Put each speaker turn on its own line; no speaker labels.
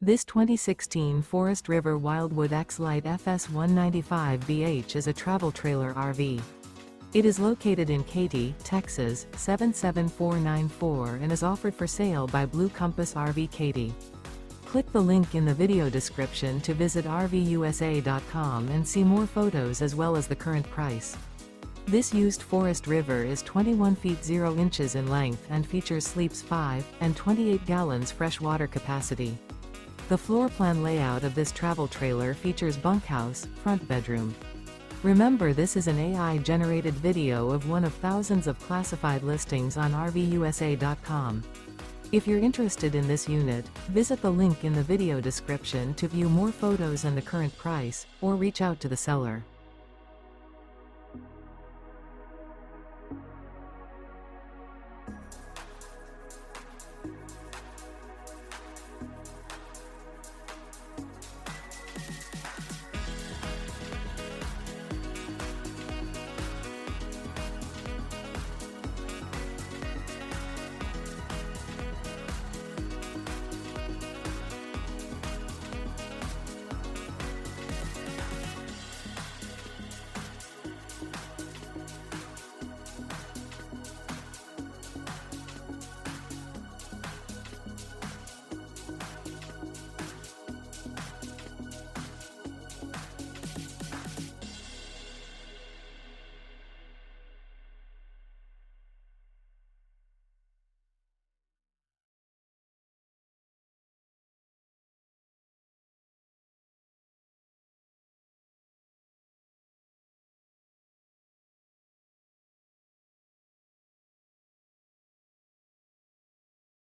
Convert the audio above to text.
This 2016 Forest River Wildwood X Lite FS195BH is a travel trailer RV. It is located in Katy, Texas, 77494 and is offered for sale by Blue Compass RV Katy. Click the link in the video description to visit RVUSA.com and see more photos as well as the current price. This used Forest River is 21 feet 0 inches in length and features sleeps 5 and 28 gallons fresh water capacity. The floor plan layout of this travel trailer features bunkhouse, front bedroom. Remember, this is an AI-generated video of one of thousands of classified listings on RVUSA.com. If you're interested in this unit, visit the link in the video description to view more photos and the current price, or reach out to the seller.